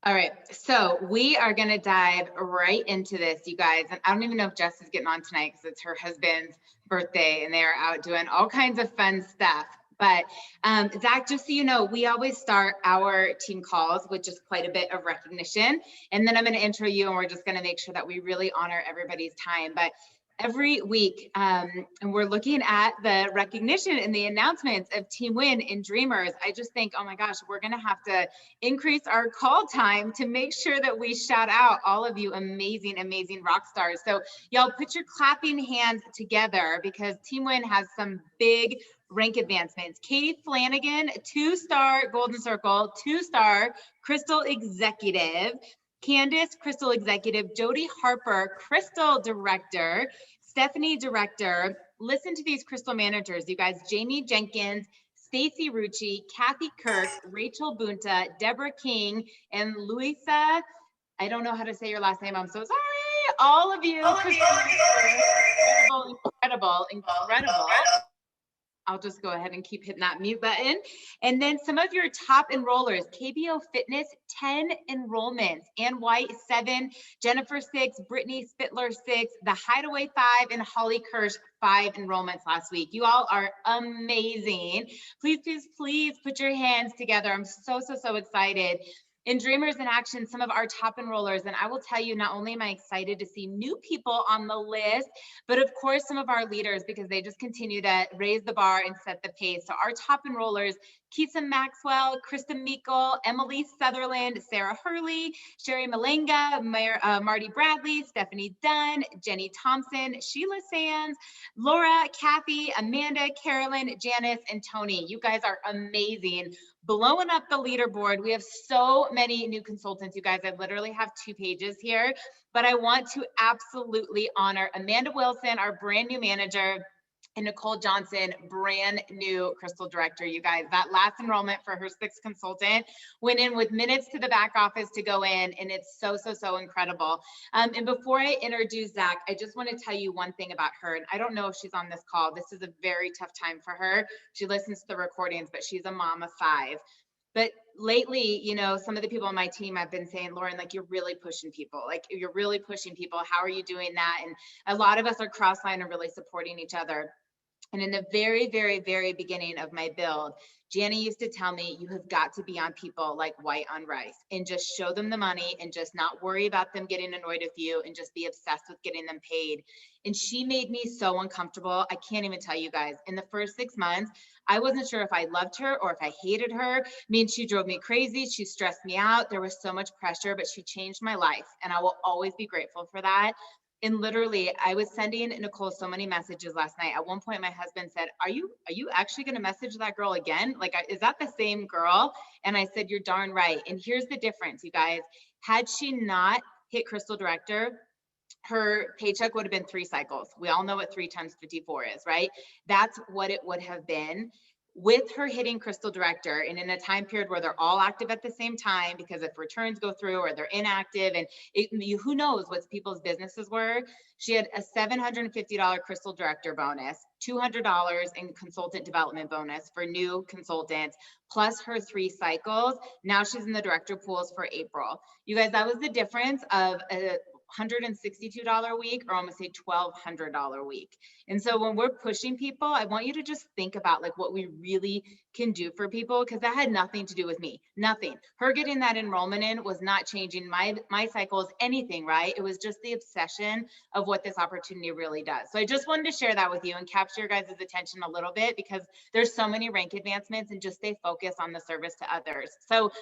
All right, so we are going to dive right into this, you guys. And I don't even know if Jess is getting on tonight because it's her husband's birthday and they are out doing all kinds of fun stuff. But Zach, just so you know, we always start our team calls with just quite a bit of recognition. And then I'm going to intro you and we're just going to make sure that we really honor everybody's time. But every week, and we're looking at the recognition and the announcements of Team Win and Dreamers. I just think, oh my gosh, we're going to have to increase our call time to make sure that we shout out all of you amazing, amazing rock stars. So y'all put your clapping hands together because Team Win has some big rank advancements. Katie Flanagan, 2-star Golden Circle, 2-star Crystal Executive. Candace, Crystal Executive. Jody Harper, Crystal Director. Stephanie, Director. Listen to these Crystal managers, you guys. Jamie Jenkins, Stacy Rucci, Kathy Kirk, Rachel Bunta, Deborah King, and Luisa. I don't know how to say your last name. I'm so sorry. All of you. Incredible. I'll just go ahead and keep hitting that mute button. And then some of your top enrollers, KBO Fitness, 10 enrollments, Ann White, 7, Jennifer, 6, Brittany Spittler, 6, The Hideaway, 5, and Holly Kirsch, 5 enrollments last week. You all are amazing. Please put your hands together. I'm so excited. In Dreamers in Action, some of our top enrollers, and I will tell you, not only am I excited to see new people on the list, but of course, some of our leaders, because they just continue to raise the bar and set the pace. So our top enrollers, Kisa Maxwell, Krista Meikle, Emily Sutherland, Sarah Hurley, Sherry Malenga, Marty Bradley, Stephanie Dunn, Jenny Thompson, Sheila Sands, Laura, Kathy, Amanda, Carolyn, Janice, and Tony. You guys are amazing. Blowing up the leaderboard. We have so many new consultants, you guys. I literally have 2 pages here, but I want to absolutely honor Amanda Wilson, our brand new manager, and Nicole Johnson, brand new Crystal Director. You guys, that last enrollment for her 6th consultant went in with minutes to the back office to go in, and it's so incredible. And before I introduce Zach, I just want to tell you one thing about her. And I don't know if she's on this call. This is a very tough time for her. She listens to the recordings, but she's a mom of 5. But lately, you know, some of the people on my team have been saying, Lauren, like, you're really pushing people. Like, you're really pushing people. How are you doing that? And a lot of us are cross-line and really supporting each other. And in the very beginning of my build, Janny used to tell me, you have got to be on people like white on rice and just show them the money and just not worry about them getting annoyed with you and just be obsessed with getting them paid. And she made me so uncomfortable. I can't even tell you guys. In the first 6 months, I wasn't sure if I loved her or if I hated her. I mean, she drove me crazy. She stressed me out. There was so much pressure, but she changed my life. And I will always be grateful for that. And literally, I was sending Nicole so many messages last night. At one point, my husband said, are you actually going to message that girl again? Like, is that the same girl? And I said, you're darn right. And here's the difference, you guys. Had she not hit Crystal Director, her paycheck would have been 3 cycles. We all know what 3 times 54 is, right? That's what it would have been. With her hitting Crystal Director and in a time period where they're all active at the same time, because if returns go through or they're inactive and who knows what people's businesses were, she had a $750 Crystal Director bonus, $200 in consultant development bonus for new consultants, plus her 3 cycles. Now she's in the director pools for April. You guys, that was the difference of a $162 a week, or almost say $1,200 a week. And so when we're pushing people, I want you to just think about like what we really can do for people, because that had nothing to do with me, nothing. Her getting that enrollment in was not changing my cycles, anything, right? It was just the obsession of what this opportunity really does. So I just wanted to share that with you and capture your guys' attention a little bit, because there's so many rank advancements, and just stay focused on the service to others. So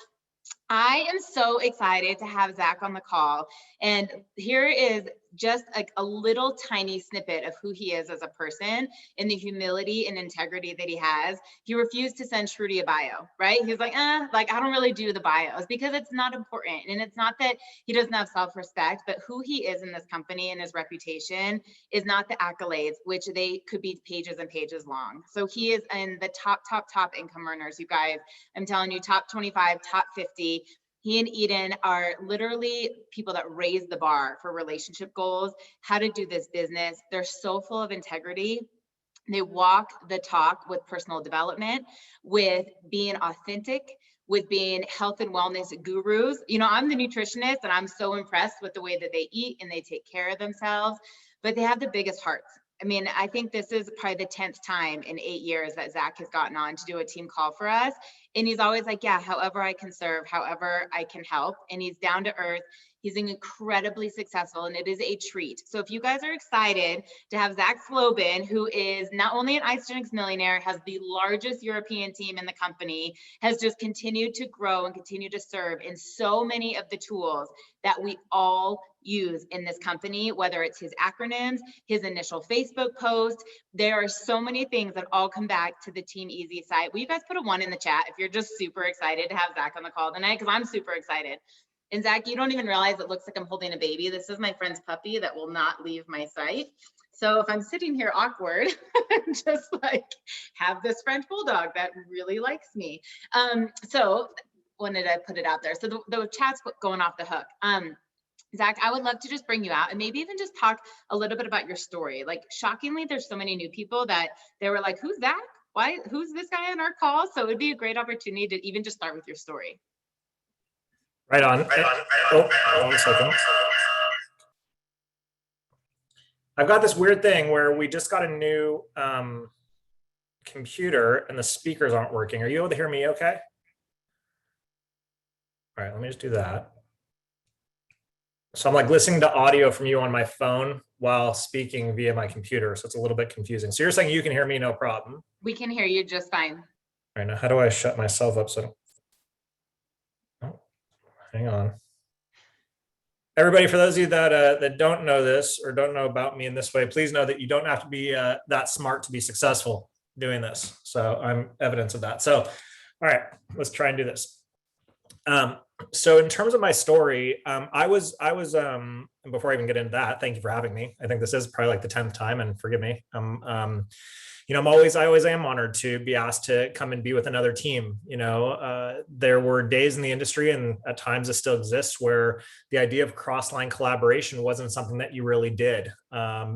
I am so excited to have Zach on the call. And here is just like a little tiny snippet of who he is as a person and the humility and integrity that he has. He refused to send Shruti a bio, right? He's like, I don't really do the bios because it's not important. And it's not that he doesn't have self-respect, but who he is in this company and his reputation is not the accolades, which they could be pages and pages long. So he is in the top income earners, you guys. I'm telling you, top 25, top 50. He and Eden are literally people that raise the bar for relationship goals, how to do this business. They're so full of integrity. They walk the talk with personal development, with being authentic, with being health and wellness gurus. You know, I'm the nutritionist and I'm so impressed with the way that they eat and they take care of themselves, but they have the biggest hearts. I mean, I think this is probably the 10th time in 8 years that Zach has gotten on to do a team call for us. And he's always like, yeah, however I can serve, however I can help. And he's down to earth. He's incredibly successful and it is a treat. So if you guys are excited to have Zach Slobin, who is not only an IsaMillionaire, has the largest European team in the company, has just continued to grow and continue to serve in so many of the tools that we all use in this company, whether it's his acronyms, his initial Facebook post. There are so many things that all come back to the Team Easy site. Will you guys put a 1 in the chat if you're just super excited to have Zach on the call tonight? Because I'm super excited. And Zach, you don't even realize it looks like I'm holding a baby. This is my friend's puppy that will not leave my site. So if I'm sitting here awkward, just like have this French bulldog that really likes me. So wanted to put it out there. So the chat's going off the hook. Zach, I would love to just bring you out and maybe even just talk a little bit about your story. Like shockingly, there's so many new people that they were like, who's Zach? Why, who's this guy on our call? So it would be a great opportunity to even just start with your story. Right on. Oh, 1 second. I've got this weird thing where we just got a new computer and the speakers aren't working. Are you able to hear me okay? All right, let me just do that. So I'm like listening to audio from you on my phone while speaking via my computer. So it's a little bit confusing. So you're saying you can hear me, no problem? We can hear you just fine. All right, now how do I shut myself up so I don't... Hang on. Everybody, for those of you that don't know this or don't know about me in this way, please know that you don't have to be that smart to be successful doing this. So I'm evidence of that. So, all right, let's try and do this. So in terms of my story, I was before I even get into that, thank you for having me. I think this is probably like the 10th time, and forgive me. You know, I always am honored to be asked to come and be with another team. You know, there were days in the industry, and at times it still exists, where the idea of cross-line collaboration wasn't something that you really did,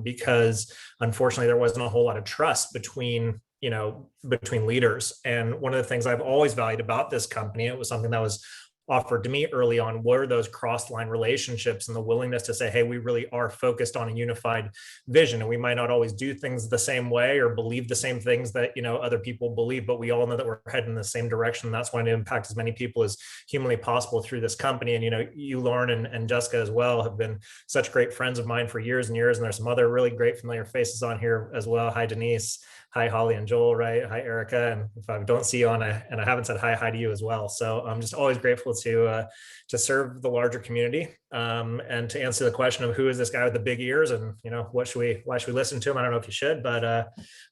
because unfortunately there wasn't a whole lot of trust between leaders. And one of the things I've always valued about this company, it was something that was offered to me early on, were those cross-line relationships and the willingness to say, hey, we really are focused on a unified vision, and we might not always do things the same way or believe the same things that other people believe, but we all know that we're heading in the same direction. That's why to impact as many people as humanly possible through this company. And you, Lauren, and Jessica as well have been such great friends of mine for years and years, and there's some other really great familiar faces on here as well. Hi, Denise. Hi, Holly and Joel, right? Hi, Erica. And if I don't see you on, and I haven't said hi to you as well. So I'm just always grateful to serve the larger community, and to answer the question of who is this guy with the big ears, and why should we listen to him? I don't know if you should, but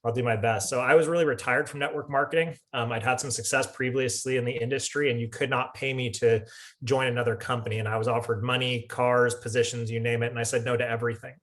I'll do my best. So I was really retired from network marketing. I'd had some success previously in the industry, and you could not pay me to join another company. And I was offered money, cars, positions, you name it. And I said no to everything.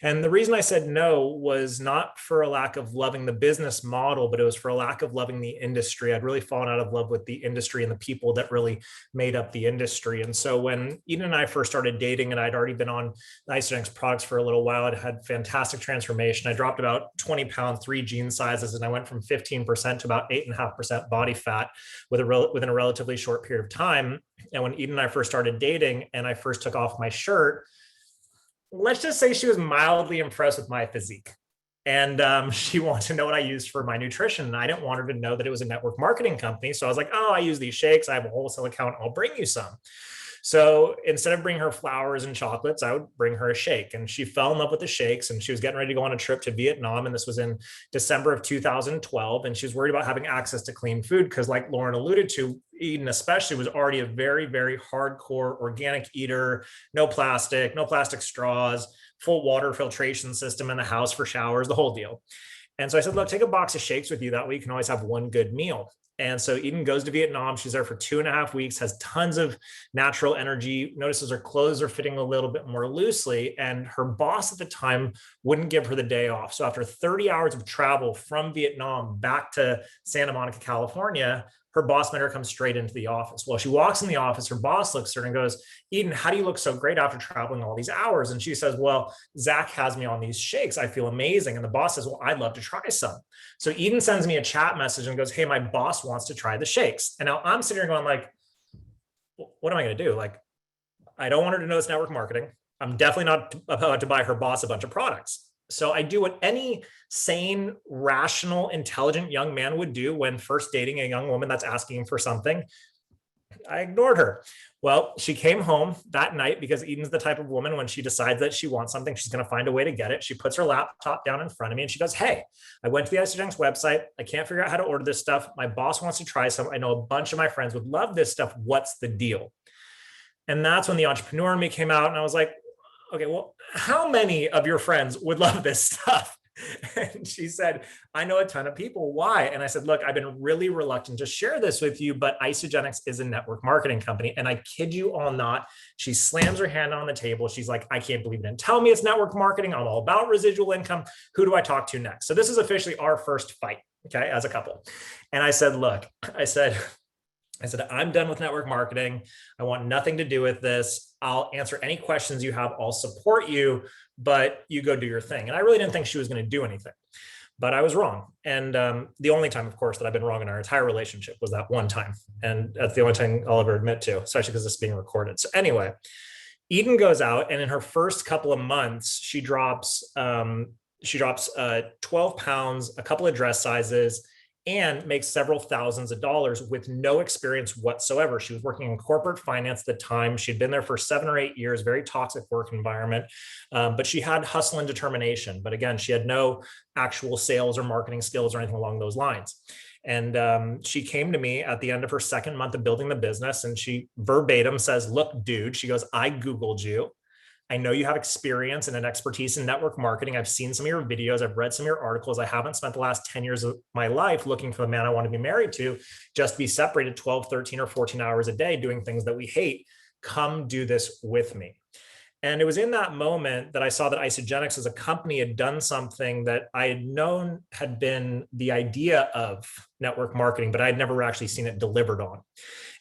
And the reason I said no was not for a lack of loving the business model, but it was for a lack of loving the industry. I'd really fallen out of love with the industry and the people that really made up the industry. And so when Eden and I first started dating, and I'd already been on IsaMillionaire's products for a little while, I'd had fantastic transformation. I dropped about 20 pounds, 3 jean sizes, and I went from 15% to about 8.5% body fat within a relatively short period of time. And when Eden and I first started dating and I first took off my shirt, let's just say she was mildly impressed with my physique. And she wanted to know what I used for my nutrition. And I didn't want her to know that it was a network marketing company. So I was like, oh, I use these shakes. I have a wholesale account. I'll bring you some. So instead of bringing her flowers and chocolates, I would bring her a shake. And she fell in love with the shakes, and she was getting ready to go on a trip to Vietnam. And this was in December of 2012. And she was worried about having access to clean food because, like Lauren alluded to, Eden especially was already a very, very hardcore organic eater, no plastic straws, full water filtration system in the house for showers, the whole deal. And so I said, look, take a box of shakes with you. That way you can always have one good meal. And so Eden goes to Vietnam. She's there for 2.5 weeks, has tons of natural energy, notices her clothes are fitting a little bit more loosely. And her boss at the time wouldn't give her the day off. So after 30 hours of travel from Vietnam back to Santa Monica, California, her boss made her come straight into the office. Well, she walks in the office, her boss looks at her and goes, Eden, how do you look so great after traveling all these hours? And she says, well, Zach has me on these shakes. I feel amazing. And the boss says, well, I'd love to try some. So Eden sends me a chat message and goes, hey, my boss wants to try the shakes. And now I'm sitting here going like, what am I going to do? Like, I don't want her to know it's network marketing. I'm definitely not about to buy her boss a bunch of products. So I do what any sane, rational, intelligent young man would do when first dating a young woman that's asking for something. I ignored her. Well, she came home that night because Eden's the type of woman, when she decides that she wants something, she's going to find a way to get it. She puts her laptop down in front of me and she goes, hey, I went to the IsaGenix website. I can't figure out how to order this stuff. My boss wants to try some. I know a bunch of my friends would love this stuff. What's the deal? And that's when the entrepreneur in me came out and I was like, okay, well, how many of your friends would love this stuff? And she said, I know a ton of people. Why? And I said, look, I've been really reluctant to share this with you, but IsaGenix is a network marketing company. And I kid you all not, she slams her hand on the table. She's like, I can't believe you didn't tell me it's network marketing. I'm all about residual income. Who do I talk to next? So this is officially our first fight, okay, as a couple. And I said, look, I said, I'm done with network marketing. I want nothing to do with this. I'll answer any questions you have. I'll support you, but you go do your thing. And I really didn't think she was going to do anything, but I was wrong. And the only time, of course, that I've been wrong in our entire relationship was that one time. And that's the only thing I'll ever admit to, especially because it's being recorded. So anyway, Eden goes out and in her first couple of months, she drops 12 pounds, a couple of dress sizes, and makes several thousands of dollars with no experience whatsoever. She was working in corporate finance at the time. She'd been there for 7 or 8 years, very toxic work environment, but she had hustle and determination. But again, she had no actual sales or marketing skills or anything along those lines. And she came to me at the end of her second month of building the business, and she verbatim says, look, dude, she goes, I Googled you. I know you have experience and an expertise in network marketing. I've seen some of your videos. I've read some of your articles. I haven't spent the last 10 years of my life looking for the man I want to be married to, just to be separated 12, 13, or 14 hours a day doing things that we hate. Come do this with me. And it was in that moment that I saw that IsaGenix as a company had done something that I had known had been the idea of network marketing, but I had never actually seen it delivered on.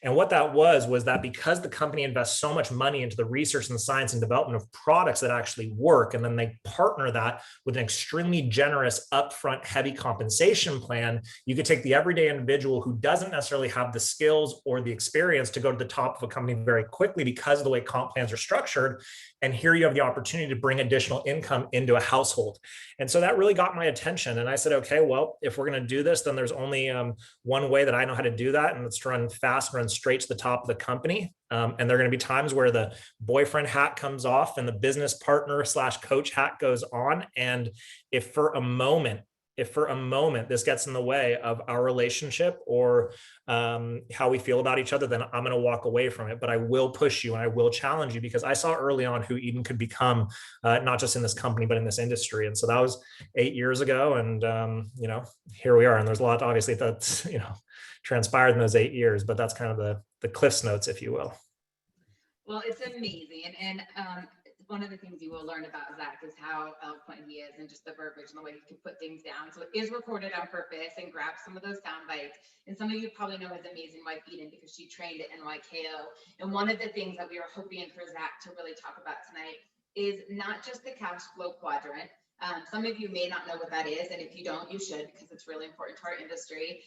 And what that was that because the company invests so much money into the research and science and development of products that actually work, and then they partner that with an extremely generous upfront heavy compensation plan, you could take the everyday individual who doesn't necessarily have the skills or the experience to go to the top of a company very quickly because of the way comp plans are structured. And here you have the opportunity to bring additional income into a household. And so that really got my attention. And I said, okay, well, if we're going to do this, then there's only one way that I know how to do that. And it's to run fast, run straight to the top of the company. And there are going to be times where the boyfriend hat comes off and the business partner / coach hat goes on. And if for a moment this gets in the way of our relationship or how we feel about each other, then I'm going to walk away from it. But I will push you and I will challenge you, because I saw early on who Eden could become, not just in this company, but in this industry. And so that was 8 years ago. And, here we are. And there's a lot, obviously, that's, transpired in those 8 years, but that's kind of the Cliff's Notes, if you will. Well, it's amazing. And one of the things you will learn about Zach is how eloquent he is and just the verbiage and the way he can put things down. So it is recorded on purpose, and grab some of those sound bites. And some of you probably know his amazing wife, Eden, because she trained at NYKO. And one of the things that we are hoping for Zach to really talk about tonight is not just the cash flow quadrant. Some of you may not know what that is, and if you don't, you should, because it's really important to our industry.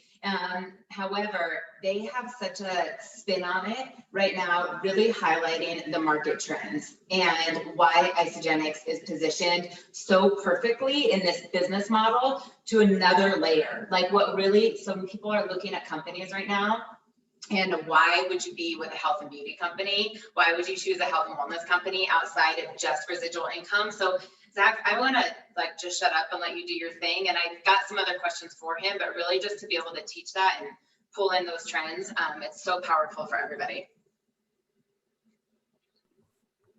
However, they have such a spin on it right now, really highlighting the market trends and why IsaGenix is positioned so perfectly in this business model to another layer. Like what really, some people are looking at companies right now, and why would you be with a health and beauty company? Why would you choose a health and wellness company outside of just residual income? So Zach, I want to just shut up and let you do your thing. And I've got some other questions for him, but really just to be able to teach that and pull in those trends. It's so powerful for everybody.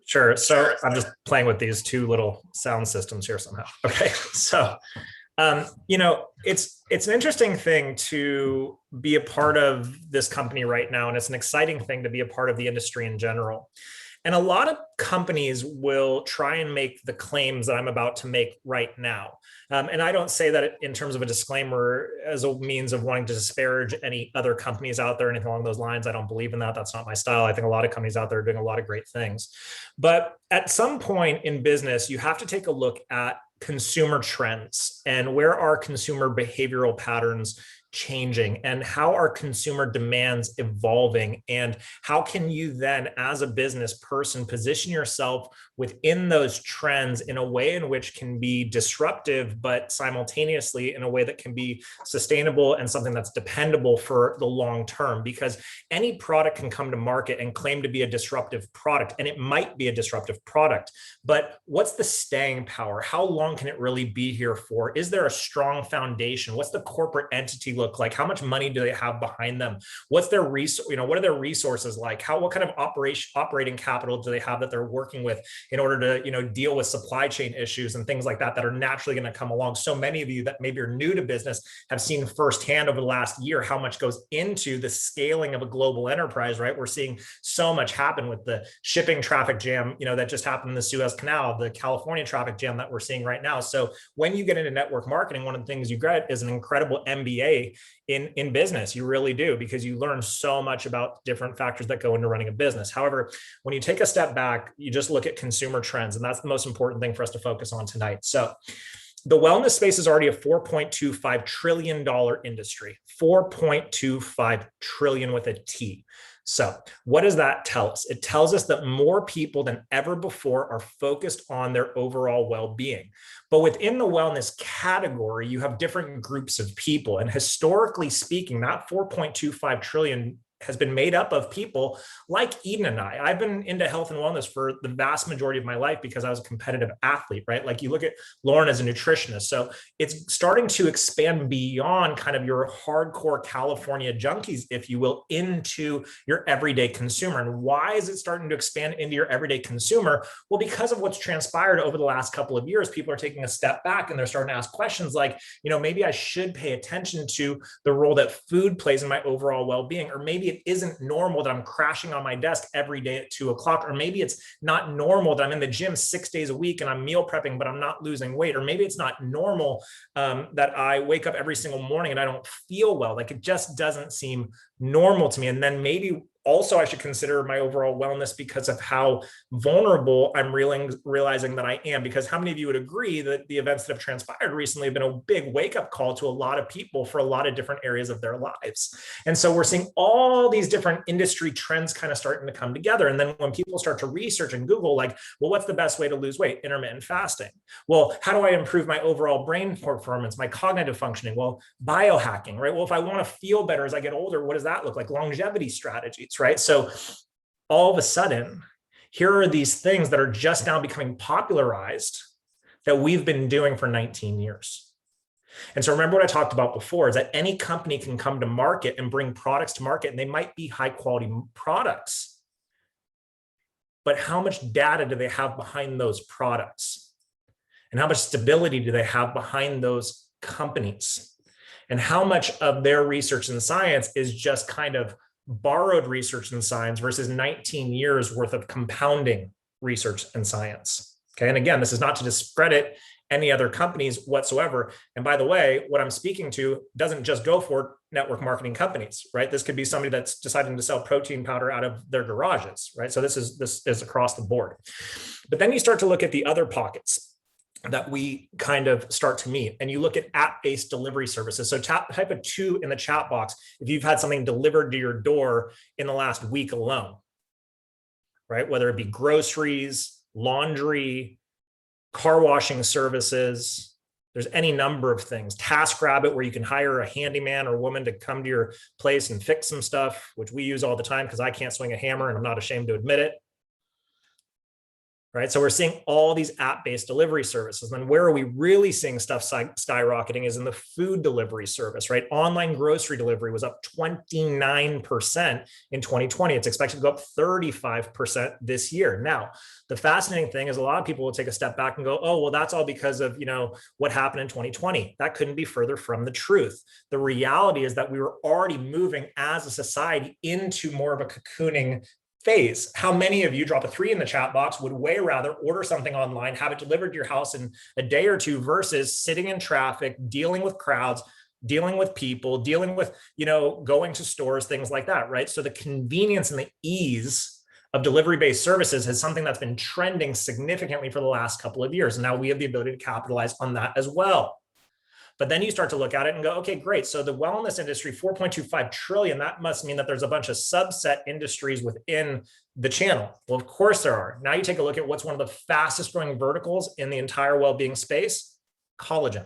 Sure. So I'm just playing with these two little sound systems here somehow. Okay. So, it's an interesting thing to be a part of this company right now. And it's an exciting thing to be a part of the industry in general. And a lot of companies will try and make the claims that I'm about to make right now. And I don't say that in terms of a disclaimer as a means of wanting to disparage any other companies out there, anything along those lines. I don't believe in that. That's not my style. I think a lot of companies out there are doing a lot of great things. But at some point in business, you have to take a look at consumer trends and where are consumer behavioral patterns changing and how are consumer demands evolving, and how can you then as a business person position yourself within those trends in a way in which can be disruptive but simultaneously in a way that can be sustainable and something that's dependable for the long term. Because any product can come to market and claim to be a disruptive product, and it might be a disruptive product, but what's the staying power? How long can it really be here for? Is there a strong foundation? What's the corporate entity look like? How much money do they have behind them? What's their what are their resources like? What kind of operating capital do they have that they're working with in order to, deal with supply chain issues and things like that are naturally going to come along? So many of you that maybe are new to business have seen firsthand over the last year how much goes into the scaling of a global enterprise, right? We're seeing so much happen with the shipping traffic jam, that just happened in the Suez Canal, the California traffic jam that we're seeing right now. So when you get into network marketing, one of the things you get is an incredible MBA in business. You really do, because you learn so much about different factors that go into running a business. However, when you take a step back, you just look at consumer trends, and that's the most important thing for us to focus on tonight. So the wellness space is already a $4.25 trillion industry, 4.25 trillion with a T. So what does that tell us? It tells us that more people than ever before are focused on their overall well-being. But within the wellness category, you have different groups of people. And historically speaking, that 4.25 trillion has been made up of people like Eden and I. I've been into health and wellness for the vast majority of my life because I was a competitive athlete, right? Like you look at Lauren as a nutritionist. So it's starting to expand beyond kind of your hardcore California junkies, if you will, into your everyday consumer. And why is it starting to expand into your everyday consumer? Well, because of what's transpired over the last couple of years, people are taking a step back and they're starting to ask questions like, maybe I should pay attention to the role that food plays in my overall well-being, or maybe it isn't normal that I'm crashing on my desk every day at 2:00, or maybe it's not normal that I'm in the gym 6 days a week and I'm meal prepping, but I'm not losing weight, or maybe it's not normal that I wake up every single morning and I don't feel well. Like it just doesn't seem normal to me. And then maybe also I should consider my overall wellness because of how vulnerable I'm realizing that I am. Because how many of you would agree that the events that have transpired recently have been a big wake-up call to a lot of people for a lot of different areas of their lives? And so we're seeing all these different industry trends kind of starting to come together. And then when people start to research and Google, like, well, what's the best way to lose weight? Intermittent fasting. Well, how do I improve my overall brain performance, my cognitive functioning? Well, biohacking, right? Well, if I want to feel better as I get older, what does that look like? Longevity strategies, right? So all of a sudden, here are these things that are just now becoming popularized that we've been doing for 19 years. And so remember what I talked about before is that any company can come to market and bring products to market, and they might be high quality products. But how much data do they have behind those products? And how much stability do they have behind those companies? And how much of their research and science is just kind of borrowed research and science versus 19 years worth of compounding research and science? Okay. And again, this is not to discredit any other companies whatsoever. And by the way, what I'm speaking to doesn't just go for network marketing companies, right? This could be somebody that's deciding to sell protein powder out of their garages, right? So this is across the board. But then you start to look at the other pockets that we kind of start to meet. And you look at app-based delivery services. So type a 2 in the chat box if you've had something delivered to your door in the last week alone, right? Whether it be groceries, laundry, car washing services, there's any number of things. TaskRabbit, where you can hire a handyman or woman to come to your place and fix some stuff, which we use all the time because I can't swing a hammer and I'm not ashamed to admit it. Right. So we're seeing all these app-based delivery services. And where are we really seeing stuff skyrocketing is in the food delivery service, right? Online grocery delivery was up 29% in 2020. It's expected to go up 35% this year. Now, the fascinating thing is a lot of people will take a step back and go, oh, well, that's all because of, what happened in 2020. That couldn't be further from the truth. The reality is that we were already moving as a society into more of a cocooning phase. How many of you, drop a 3 in the chat box, would way rather order something online, have it delivered to your house in a day or two versus sitting in traffic, dealing with crowds, dealing with people, dealing with, going to stores, things like that, right? So the convenience and the ease of delivery-based services is something that's been trending significantly for the last couple of years. And now we have the ability to capitalize on that as well. But then you start to look at it and go, okay, great. So the wellness industry, 4.25 trillion, that must mean that there's a bunch of subset industries within the channel. Well, of course there are. Now you take a look at what's one of the fastest growing verticals in the entire well-being space, collagen.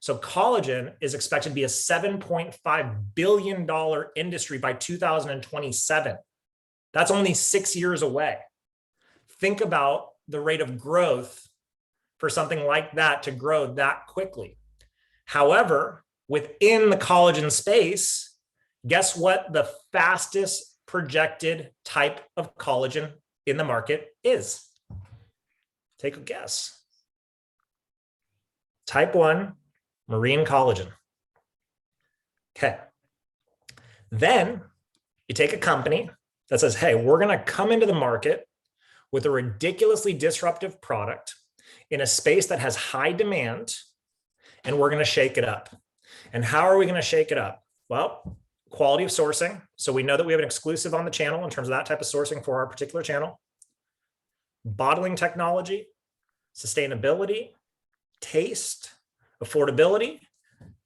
So collagen is expected to be a $7.5 billion industry by 2027. That's only 6 years away. Think about the rate of growth for something like that to grow that quickly. However, within the collagen space, guess what the fastest projected type of collagen in the market is? Take a guess. Type 1 marine collagen. Okay. Then you take a company that says, hey, we're going to come into the market with a ridiculously disruptive product in a space that has high demand, and we're going to shake it up. And how are we going to shake it up? Well, quality of sourcing. So we know that we have an exclusive on the channel in terms of that type of sourcing for our particular channel. Bottling technology, sustainability, taste, affordability,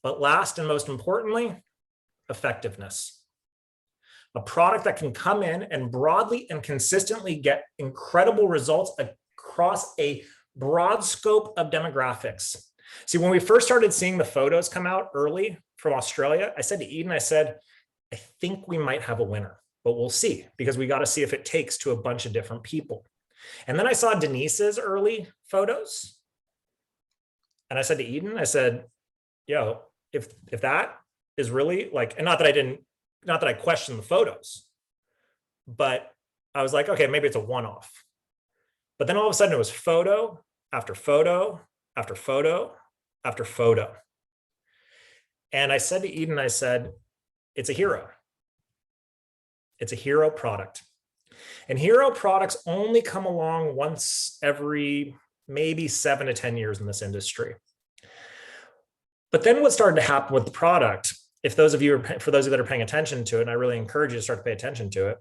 but last and most importantly, effectiveness. A product that can come in and broadly and consistently get incredible results across a broad scope of demographics. See, when we first started seeing the photos come out early from Australia, I said to Eden, I said, I think we might have a winner, but we'll see, because we got to see if it takes to a bunch of different people. And then I saw Denise's early photos. And I said to Eden, I said, yo, if that is really like, and not that I questioned the photos, but I was like, okay, maybe it's a one-off. But then all of a sudden it was photo after photo after photo after photo. And I said to Eden, I said, it's a hero. It's a hero product. And hero products only come along once every maybe 7 to 10 years in this industry. But then what started to happen with the product, for those of you that are paying attention to it, and I really encourage you to start to pay attention to it,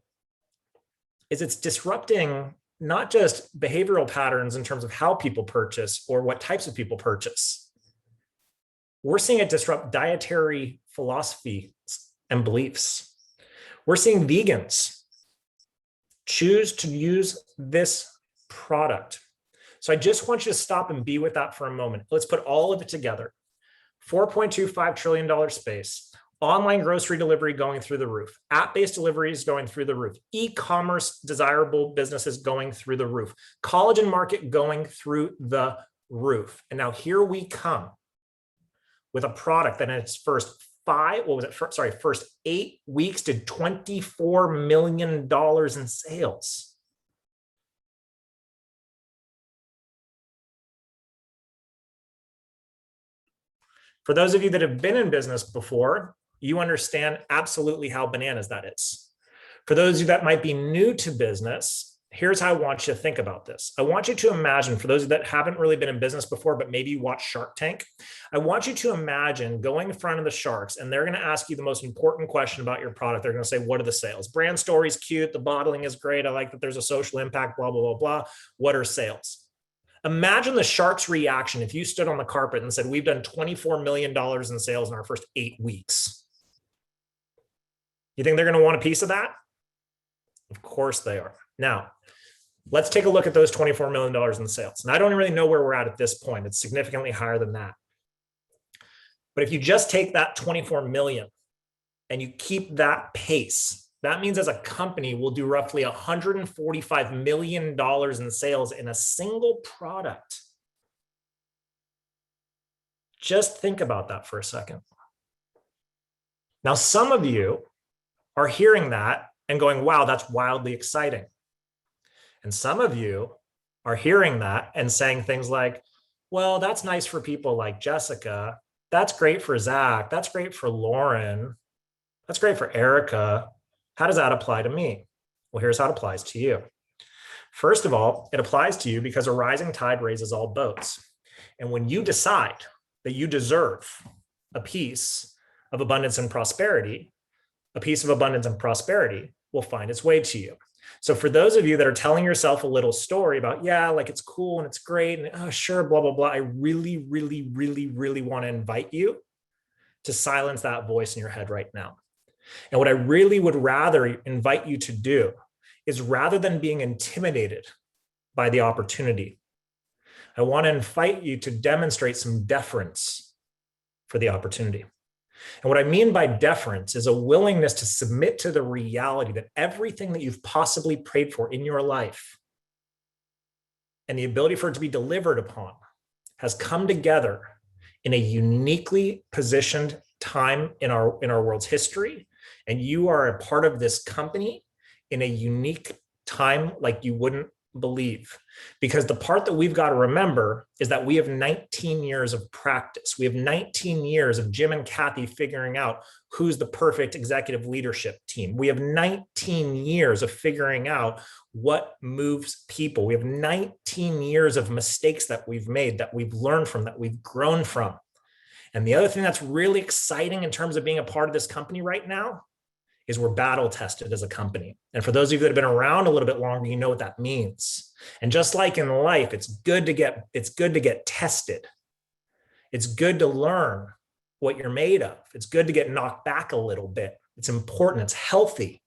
is it's disrupting not just behavioral patterns in terms of how people purchase or what types of people purchase. We're seeing it disrupt dietary philosophies and beliefs. We're seeing vegans choose to use this product. So I just want you to stop and be with that for a moment. Let's put all of it together. $4.25 trillion space, online grocery delivery going through the roof, app-based deliveries going through the roof, e-commerce desirable businesses going through the roof, collagen market going through the roof. And now here we come with a product that in its first 8 weeks did $24 million in sales. For those of you that have been in business before, you understand absolutely how bananas that is. For those of you that might be new to business, here's how I want you to think about this. I want you to imagine, for those of you that haven't really been in business before, but maybe you watch Shark Tank, I want you to imagine going in front of the sharks and they're going to ask you the most important question about your product. They're going to say, what are the sales? Brand story's cute. The bottling is great. I like that there's a social impact, blah, blah, blah, blah. What are sales? Imagine the shark's reaction if you stood on the carpet and said, we've done $24 million in sales in our first 8 weeks. You think they're going to want a piece of that? Of course they are. Now, let's take a look at those $24 million in sales. And I don't really know where we're at this point. It's significantly higher than that. But if you just take that 24 million and you keep that pace, that means as a company, we'll do roughly $145 million in sales in a single product. Just think about that for a second. Now, some of you are hearing that and going, wow, that's wildly exciting. And some of you are hearing that and saying things like, well, that's nice for people like Jessica. That's great for Zach. That's great for Lauren. That's great for Erica. How does that apply to me? Well, here's how it applies to you. First of all, it applies to you because a rising tide raises all boats. And when you decide that you deserve a piece of abundance and prosperity, a piece of abundance and prosperity will find its way to you. So for those of you that are telling yourself a little story about, yeah, like it's cool and it's great and oh, sure, blah, blah, blah, I really, really, really, really want to invite you to silence that voice in your head right now. And what I really would rather invite you to do is, rather than being intimidated by the opportunity, I want to invite you to demonstrate some deference for the opportunity. And what I mean by deference is a willingness to submit to the reality that everything that you've possibly prayed for in your life and the ability for it to be delivered upon has come together in a uniquely positioned time in our world's history. And you are a part of this company in a unique time like you wouldn't believe. Because the part that we've got to remember is that we have 19 years of practice. We have 19 years of Jim and Kathy figuring out who's the perfect executive leadership team. We have 19 years of figuring out what moves people. We have 19 years of mistakes that we've made, that we've learned from, that we've grown from. And the other thing that's really exciting in terms of being a part of this company right now is we're battle tested as a company. And for those of you that have been around a little bit longer, you know what that means. And just like in life, it's good to get tested. It's good to learn what you're made of. It's good to get knocked back a little bit. It's important. It's healthy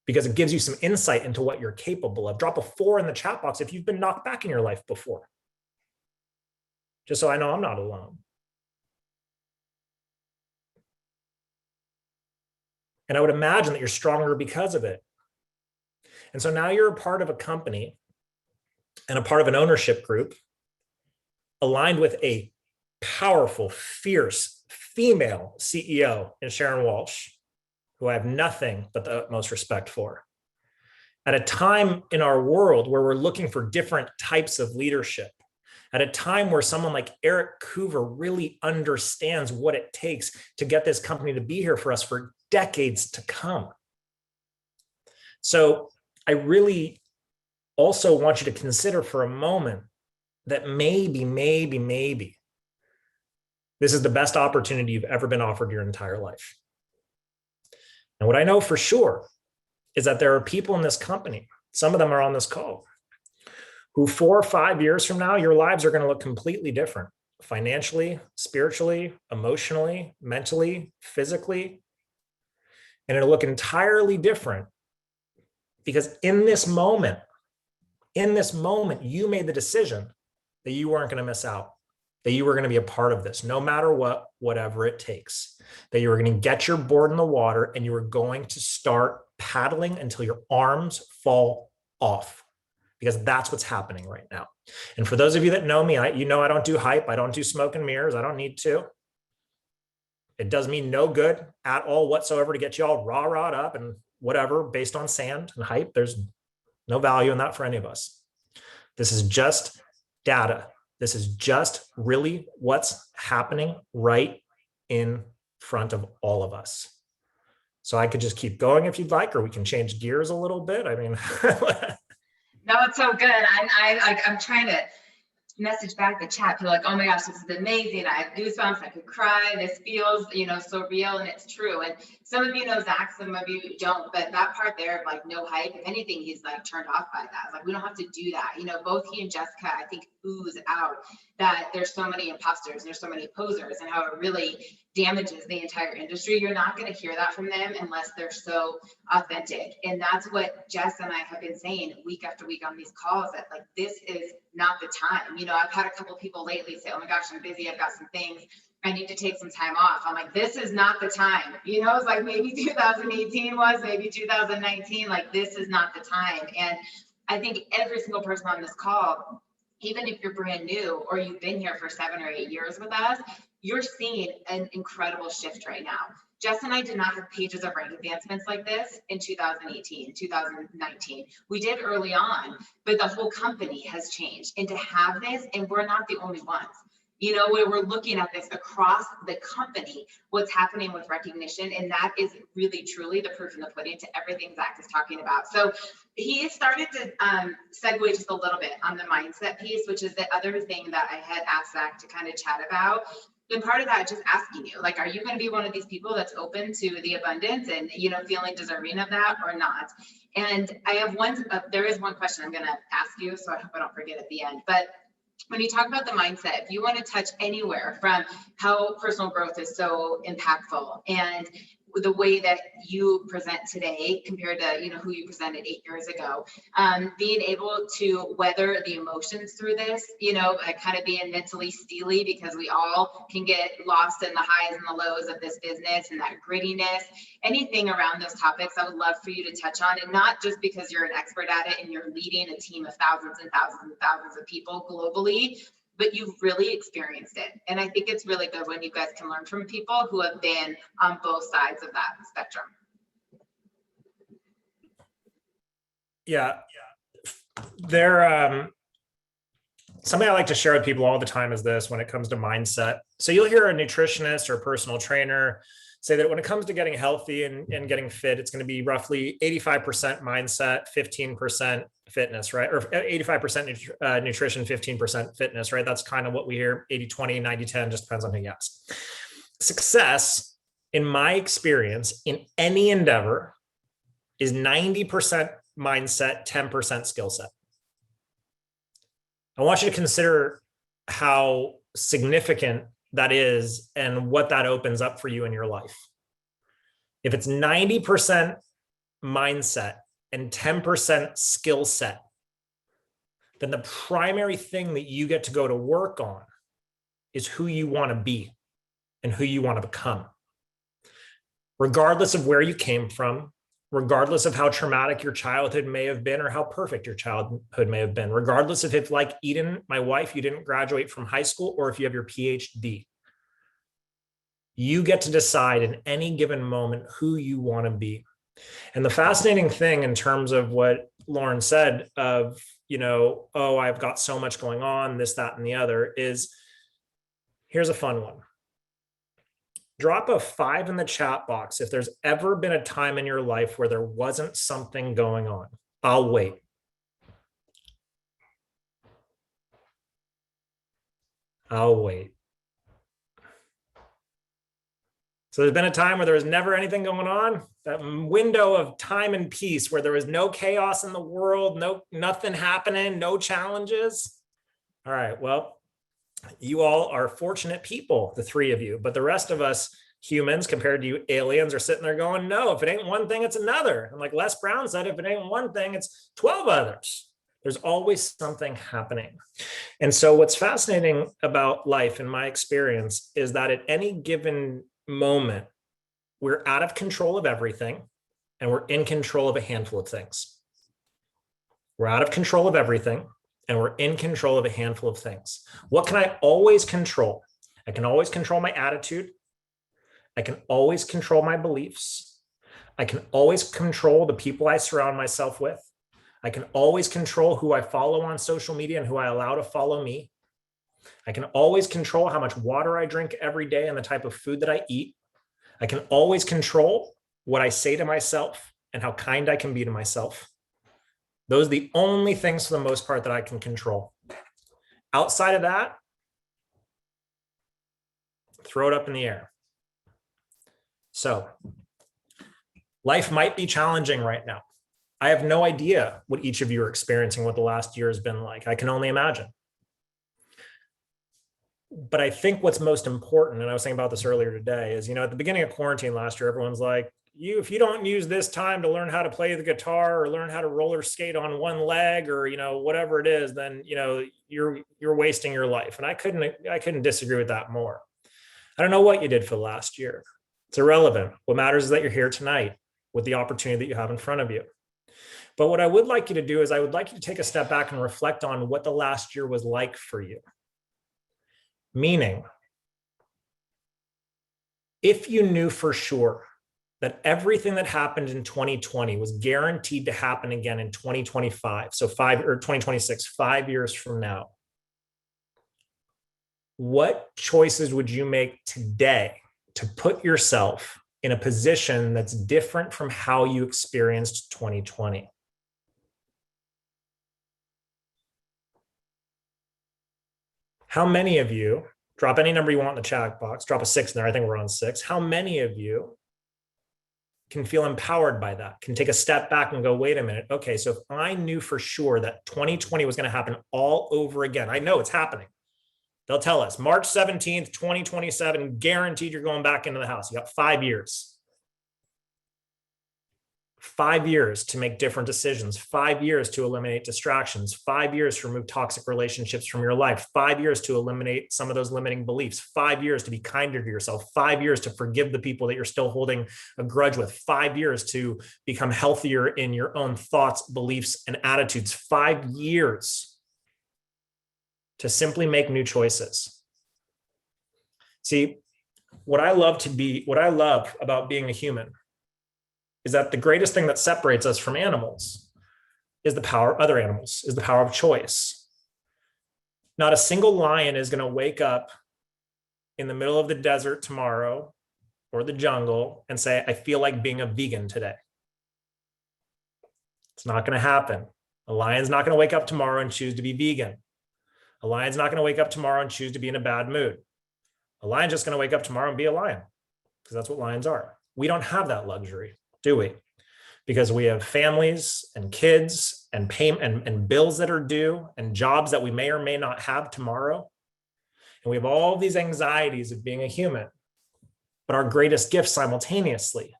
because it gives you some insight into what you're capable of. Drop a 4 in the chat box if you've been knocked back in your life before, just so I know I'm not alone. And I would imagine that you're stronger because of it. And so now you're a part of a company and a part of an ownership group aligned with a powerful, fierce female CEO in Sharon Walsh, who I have nothing but the utmost respect for. At a time in our world where we're looking for different types of leadership, at a time where someone like Eric Coover really understands what it takes to get this company to be here for us for decades to come. So I really also want you to consider for a moment that maybe this is the best opportunity you've ever been offered your entire life. And what I know for sure is that there are people in this company, some of them are on this call, who 4 or 5 years from now, your lives are going to look completely different, financially, spiritually, emotionally, mentally, physically. And it'll look entirely different because in this moment, you made the decision that you weren't going to miss out, that you were going to be a part of this, no matter what, whatever it takes, that you were going to get your board in the water and you were going to start paddling until your arms fall off, because that's what's happening right now. And for those of you that know me, I don't do hype. I don't do smoke and mirrors. I don't need to. It does me no good at all whatsoever to get you all rah-rahed up and whatever based on sand and hype. There's no value in that for any of us. This is just data. This is just really what's happening right in front of all of us. So I could just keep going if you'd like, or we can change gears a little bit. I mean, no, it's so good. I'm trying to message back the chat. People are like, oh my gosh, this is amazing. I have goosebumps. I could cry. This feels, so real, and it's true. And some of you know Zach, some of you don't, but that part there of like no hype, if anything, he's like turned off by that. Like, we don't have to do that. Both he and Jessica, I think, ooze out that there's so many imposters, there's so many posers, and how it really damages the entire industry. You're not going to hear that from them unless they're so authentic. And that's what Jess and I have been saying week after week on these calls, that like, this is not the time. I've had a couple people lately say, oh my gosh, I'm busy. I've got some things. I need to take some time off. I'm like, this is not the time. It's like maybe 2018 was, maybe 2019, like this is not the time. And I think every single person on this call, even if you're brand new or you've been here for 7 or 8 years with us, you're seeing an incredible shift right now. Jess and I did not have pages of rank advancements like this in 2018, 2019. We did early on, but the whole company has changed. And to have this, and we're not the only ones. you know, where we're looking at this across the company, what's happening with recognition. And that is really, truly the proof in the pudding to everything Zach is talking about. So he started to segue just a little bit on the mindset piece, which is the other thing that I had asked Zach to kind of chat about. And part of that, just asking you, like, are you going to be one of these people that's open to the abundance and, you know, feeling deserving of that or not? And I have there is one question I'm going to ask you, so I hope I don't forget at the end. But when you talk about the mindset, if you want to touch anywhere from how personal growth is so impactful and the way that you present today compared to, you know, who you presented 8 years ago, being able to weather the emotions through this, you know, kind of being mentally steely, because we all can get lost in the highs and the lows of this business and that grittiness, anything around those topics, I would love for you to touch on. And not just because you're an expert at it and you're leading a team of thousands and thousands and thousands of people globally, but you've really experienced it. And I think it's really good when you guys can learn from people who have been on both sides of that spectrum. Yeah. Something I like to share with people all the time is this when it comes to mindset. So you'll hear a nutritionist or a personal trainer say that when it comes to getting healthy and getting fit, it's going to be roughly 85% mindset, 15% fitness, right? Or 85% nutrition, 15% fitness, right? That's kind of what we hear, 80-20, 90-10, just depends on who you ask. Success, in my experience, in any endeavor is 90% mindset, 10% skill set. I want you to consider how significant that is and what that opens up for you in your life. If it's 90% mindset and 10% skill set, then the primary thing that you get to go to work on is who you want to be and who you want to become. Regardless of where you came from, regardless of how traumatic your childhood may have been or how perfect your childhood may have been, regardless of if, like Eden, my wife, you didn't graduate from high school or if you have your PhD, you get to decide in any given moment who you want to be. And the fascinating thing in terms of what Lauren said of, you know, oh, I've got so much going on, this, that, and the other is, here's a fun one. Drop a 5 in the chat box if there's ever been a time in your life where there wasn't something going on. I'll wait. I'll wait. So there's been a time where there was never anything going on, that window of time and peace where there was no chaos in the world, nothing happening, no challenges. All right, well, you all are fortunate people, the 3 of you, but the rest of us humans compared to you aliens are sitting there going, no, if it ain't one thing, it's another. And like Les Brown said, if it ain't one thing, it's 12 others. There's always something happening. And so what's fascinating about life in my experience is that at any given moment, we're out of control of everything and we're in control of a handful of things. We're out of control of everything and we're in control of a handful of things. What can I always control? I can always control my attitude. I can always control my beliefs. I can always control the people I surround myself with. I can always control who I follow on social media and who I allow to follow me. I can always control how much water I drink every day and the type of food that I eat. I can always control what I say to myself and how kind I can be to myself. Those are the only things for the most part that I can control. Outside of that, throw it up in the air. So life might be challenging right now. I have no idea what each of you are experiencing, what the last year has been like. I can only imagine. But I think what's most important, and I was thinking about this earlier today, is, you know, at the beginning of quarantine last year, everyone's like, if you don't use this time to learn how to play the guitar or learn how to roller skate on one leg or, you know, whatever it is, then, you know, you're wasting your life. And I couldn't disagree with that more. I don't know what you did for the last year. It's irrelevant. What matters is that you're here tonight with the opportunity that you have in front of you. But what I would like you to do is I would like you to take a step back and reflect on what the last year was like for you. Meaning, if you knew for sure that everything that happened in 2020 was guaranteed to happen again in 2025, so 2026, 5 years from now, what choices would you make today to put yourself in a position that's different from how you experienced 2020? How many of you, drop any number you want in the chat box, drop a 6 in there, I think we're on 6. How many of you can feel empowered by that, can take a step back and go, wait a minute, okay, so if I knew for sure that 2020 was going to happen all over again, I know it's happening. They'll tell us March 17th, 2027, guaranteed you're going back into the house. You got 5 years. 5 years to make different decisions, 5 years to eliminate distractions, 5 years to remove toxic relationships from your life, 5 years to eliminate some of those limiting beliefs, 5 years to be kinder to yourself, 5 years to forgive the people that you're still holding a grudge with, 5 years to become healthier in your own thoughts, beliefs, and attitudes, 5 years to simply make new choices. See, what I love about being a human is that the greatest thing that separates us from animals is the power of choice. Not a single lion is going to wake up in the middle of the desert tomorrow or the jungle and say, I feel like being a vegan today. It's not going to happen. A lion's not going to wake up tomorrow and choose to be vegan. A lion's not going to wake up tomorrow and choose to be in a bad mood. A lion's just going to wake up tomorrow and be a lion, because that's what lions are. We don't have that luxury, do we? Because we have families and kids and payment and bills that are due and jobs that we may or may not have tomorrow. And we have all these anxieties of being a human. But our greatest gift simultaneously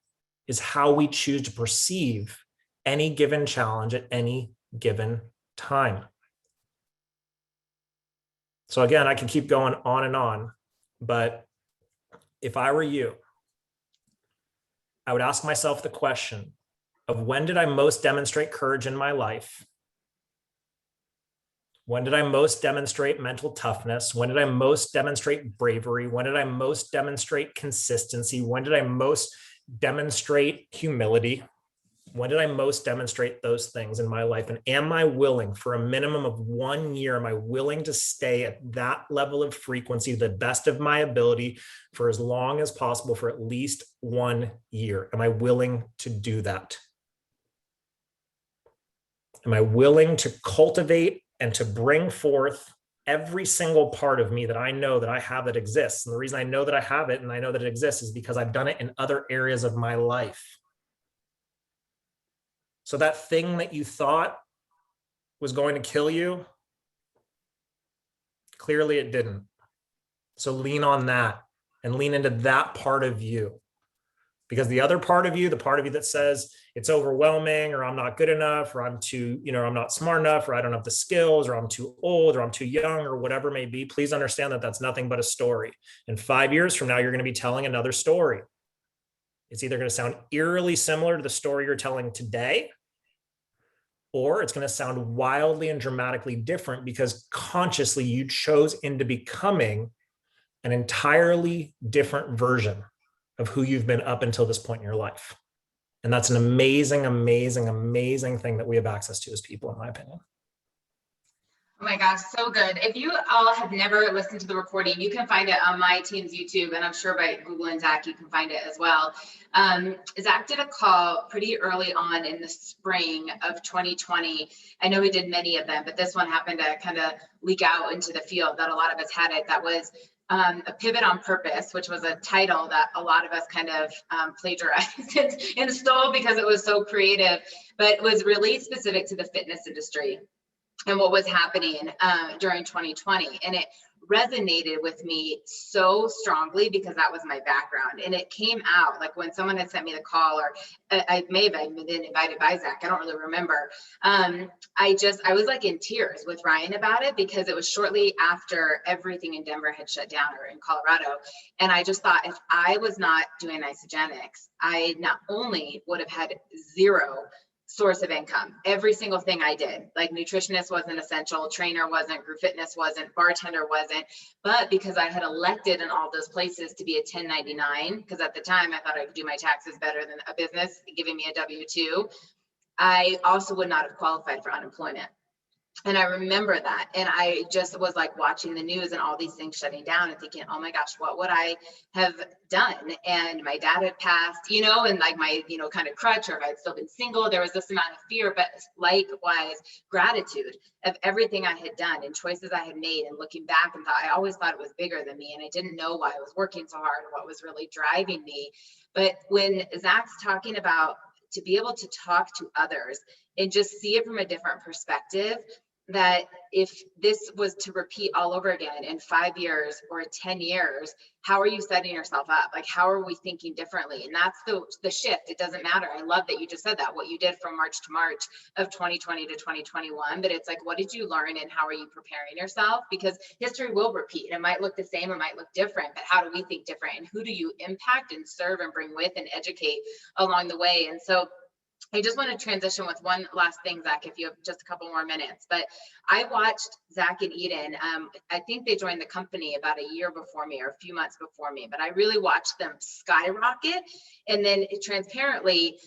is how we choose to perceive any given challenge at any given time. So again, I can keep going on and on, but if I were you, I would ask myself the question of, when did I most demonstrate courage in my life? When did I most demonstrate mental toughness? When did I most demonstrate bravery? When did I most demonstrate consistency? When did I most demonstrate humility? When did I most demonstrate those things in my life? And am I willing, for a minimum of 1 year, am I willing to stay at that level of frequency, the best of my ability, for as long as possible, for at least 1 year? Am I willing to do that? Am I willing to cultivate and to bring forth every single part of me that I know that I have that exists? And the reason I know that I have it and I know that it exists is because I've done it in other areas of my life. So that thing that you thought was going to kill you, clearly it didn't. So lean on that and lean into that part of you. Because the other part of you, the part of you that says it's overwhelming, or I'm not good enough, or I'm not smart enough, or I don't have the skills, or I'm too old, or I'm too young, or whatever it may be, please understand that that's nothing but a story. And 5 years from now, you're going to be telling another story. It's either going to sound eerily similar to the story you're telling today, or it's going to sound wildly and dramatically different because consciously you chose into becoming an entirely different version of who you've been up until this point in your life. And that's an amazing, amazing, amazing thing that we have access to as people, in my opinion. Oh my gosh, so good. If you all have never listened to the recording, you can find it on my team's YouTube, and I'm sure by Googling Zach, you can find it as well. Zach did a call pretty early on in the spring of 2020. I know he did many of them, but this one happened to kind of leak out into the field that a lot of us had it. That was a pivot on purpose, which was a title that a lot of us kind of plagiarized and stole because it was so creative, but it was really specific to the fitness industry and what was happening during 2020. And it resonated with me so strongly because that was my background. And it came out like when someone had sent me the call, or I may have been invited by Zach, I don't really remember. I was like in tears with Ryan about it because it was shortly after everything in Denver had shut down, or in Colorado. And I just thought, if I was not doing isogenics, I not only would have had zero source of income. Every single thing I did, like nutritionist wasn't essential, trainer wasn't, group fitness wasn't, bartender wasn't, but because I had elected in all those places to be a 1099, because at the time I thought I could do my taxes better than a business giving me a W-2, I also would not have qualified for unemployment. And I remember that. And I just was like watching the news and all these things shutting down and thinking, oh my gosh, what would I have done? And my dad had passed, you know, and like my, you know, kind of crutch, or if I'd still been single, there was this amount of fear, but likewise gratitude of everything I had done and choices I had made. And looking back and thought, I always thought it was bigger than me. And I didn't know why I was working so hard or what was really driving me. But when Zach's talking about to be able to talk to others and just see it from a different perspective, that if this was to repeat all over again in 5 years or 10 years, how are you setting yourself up? Like, how are we thinking differently? And that's the shift. It doesn't matter. I love that you just said that, what you did from March to March of 2020 to 2021, but it's like, what did you learn and how are you preparing yourself? Because history will repeat. It might look the same, it might look different, but how do we think different? And who do you impact and serve and bring with and educate along the way? And so I just want to transition with one last thing, Zach, if you have just a couple more minutes. But I watched Zach and Eden. I think they joined the company about a year before me or a few months before me, but I really watched them skyrocket. And then transparently,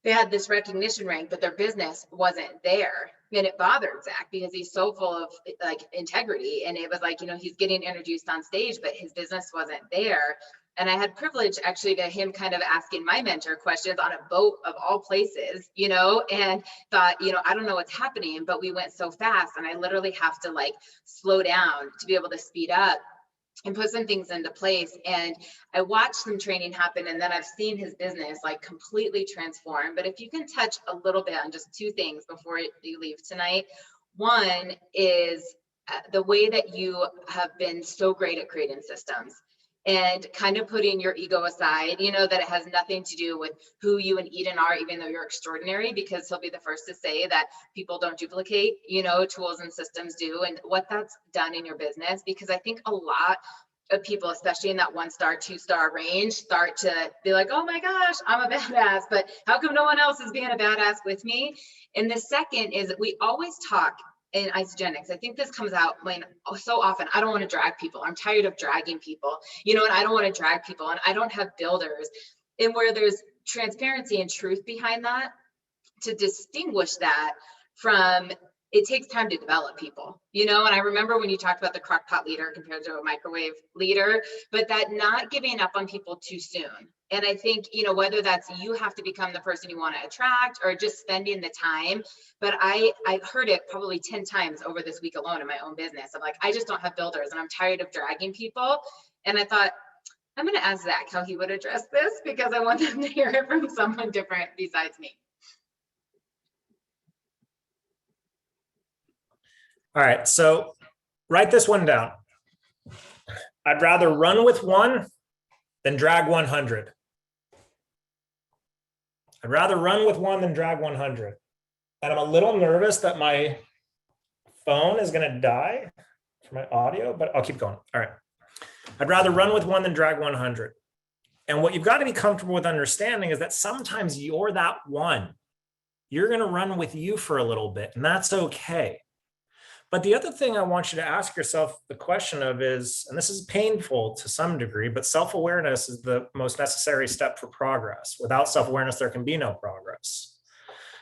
they had this recognition rank, but their business wasn't there. And it bothered Zach because he's so full of like integrity. And it was like, you know, he's getting introduced on stage, but his business wasn't there. And I had privilege actually to him kind of asking my mentor questions on a boat of all places, you know, and thought, you know, I don't know what's happening, but we went so fast and I literally have to like slow down to be able to speed up and put some things into place. And I watched some training happen, and then I've seen his business like completely transform. But if you can touch a little bit on just two things before you leave tonight. One is the way that you have been so great at creating systems and kind of putting your ego aside, you know, that it has nothing to do with who you and Eden are, even though you're extraordinary, because he'll be the first to say that people don't duplicate, you know, tools and systems do, and what that's done in your business. Because I think a lot of people, especially in that 1-star, 2-star range, start to be like, oh my gosh, I'm a badass, but how come no one else is being a badass with me? And the second is that we always talk in Isagenix. I think this comes out when so often, I don't want to drag people. I'm tired of dragging people, you know, and I don't want to drag people, and I don't have builders. And where there's transparency and truth behind that, to distinguish that from, it takes time to develop people, you know. And I remember when you talked about the crock pot leader compared to a microwave leader, but that not giving up on people too soon. And I think, you know, whether that's you have to become the person you want to attract or just spending the time. But I've heard it probably 10 times over this week alone in my own business. I'm like, I just don't have builders and I'm tired of dragging people. And I thought, I'm going to ask Zach how he would address this, because I want them to hear it from someone different besides me. All right, so write this one down. I'd rather run with one than drag 100. I'd rather run with one than drag 100. And I'm a little nervous that my phone is going to die for my audio, but I'll keep going. All right. I'd rather run with one than drag 100. And what you've got to be comfortable with understanding is that sometimes you're that one. You're going to run with you for a little bit, and that's okay. But the other thing I want you to ask yourself the question of is, and this is painful to some degree, but self-awareness is the most necessary step for progress. Without self-awareness, there can be no progress.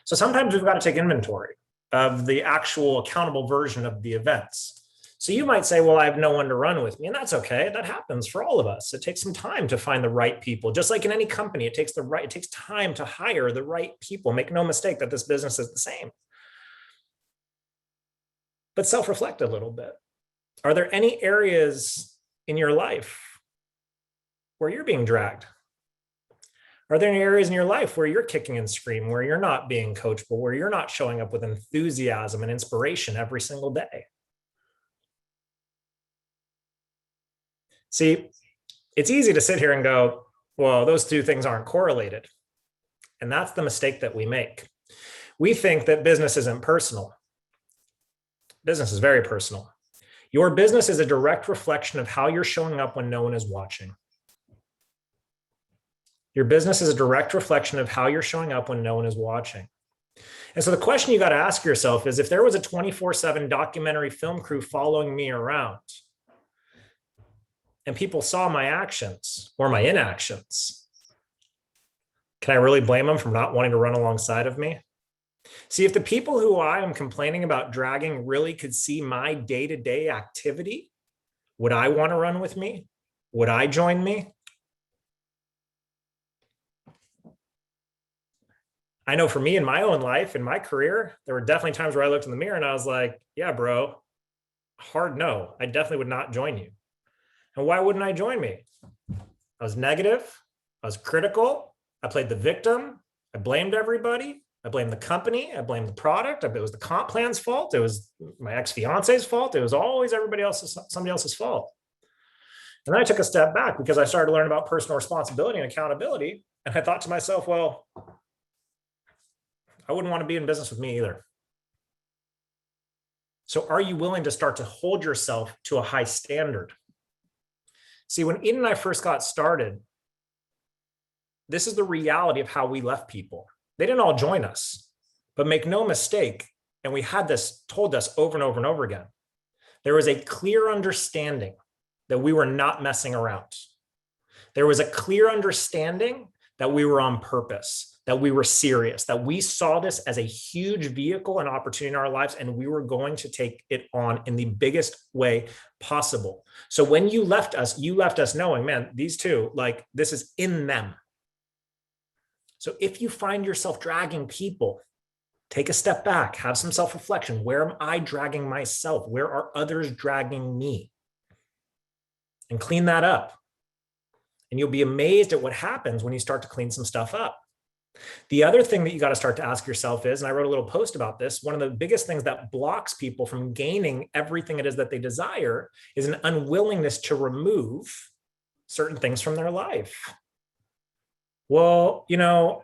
So sometimes we've got to take inventory of the actual accountable version of the events. So you might say, well, I have no one to run with me, and that's okay. That happens for all of us. It takes some time to find the right people. Just like in any company, it takes time to hire the right people. Make no mistake that this business is the same. But self-reflect a little bit. Are there any areas in your life where you're being dragged? Are there any areas in your life where you're kicking and screaming, where you're not being coachable, where you're not showing up with enthusiasm and inspiration every single day? See, it's easy to sit here and go, well, those two things aren't correlated. And that's the mistake that we make. We think that business isn't personal. Business is very personal. Your business is a direct reflection of how you're showing up when no one is watching. Your business is a direct reflection of how you're showing up when no one is watching. And so the question you got to ask yourself is, if there was a 24/7 documentary film crew following me around and people saw my actions or my inactions, can I really blame them for not wanting to run alongside of me? See, if the people who I am complaining about dragging really could see my day-to-day activity, would I want to run with me? Would I join me? I know for me in my own life, in my career, there were definitely times where I looked in the mirror and I was like, yeah, bro, hard no. I definitely would not join you. And why wouldn't I join me? I was negative. I was critical. I played the victim. I blamed everybody. I blamed the company. I blamed the product. It was the comp plan's fault. It was my ex-fiance's fault. It was always somebody else's fault. And then I took a step back because I started to learn about personal responsibility and accountability. And I thought to myself, well, I wouldn't want to be in business with me either. So are you willing to start to hold yourself to a high standard? See, when Eden and I first got started, this is the reality of how we left people. They didn't all join us, but make no mistake, and we had this told us over and over and over again, there was a clear understanding that we were not messing around. There was a clear understanding that we were on purpose, that we were serious, that we saw this as a huge vehicle and opportunity in our lives, and we were going to take it on in the biggest way possible. So when you left us knowing, man, these two, like, this is in them. So if you find yourself dragging people, take a step back, have some self-reflection. Where am I dragging myself? Where are others dragging me? And clean that up. And you'll be amazed at what happens when you start to clean some stuff up. The other thing that you got to start to ask yourself is, and I wrote a little post about this, one of the biggest things that blocks people from gaining everything it is that they desire is an unwillingness to remove certain things from their life. Well, you know,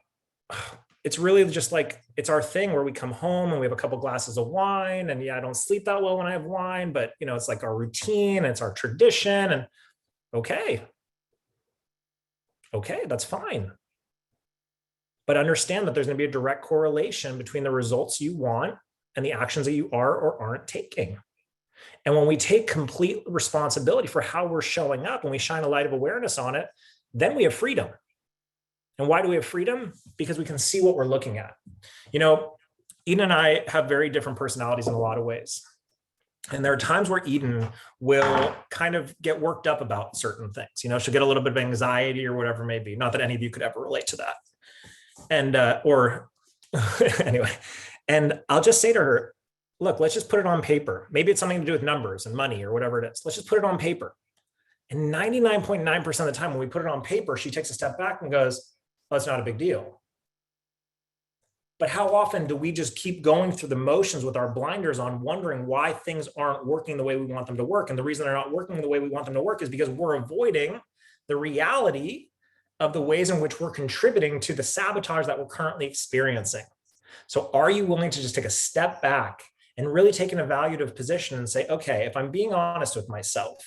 it's really just like, it's our thing where we come home and we have a couple glasses of wine, and yeah, I don't sleep that well when I have wine, but you know, it's like our routine, it's our tradition, and okay, that's fine. But understand that there's going to be a direct correlation between the results you want and the actions that you are or aren't taking. And when we take complete responsibility for how we're showing up, when we shine a light of awareness on it, then we have freedom. And why do we have freedom? Because we can see what we're looking at. You know, Eden and I have very different personalities in a lot of ways. And there are times where Eden will kind of get worked up about certain things. You know, she'll get a little bit of anxiety or whatever it may be. Not that any of you could ever relate to that. And, anyway, and I'll just say to her, look, let's just put it on paper. Maybe it's something to do with numbers and money or whatever it is. Let's just put it on paper. And 99.9% of the time when we put it on paper, she takes a step back and goes, oh, it's not a big deal. But how often do we just keep going through the motions with our blinders on, wondering why things aren't working the way we want them to work? And the reason they're not working the way we want them to work is because we're avoiding the reality of the ways in which we're contributing to the sabotage that we're currently experiencing. So are you willing to just take a step back and really take an evaluative position and say, okay, if I'm being honest with myself,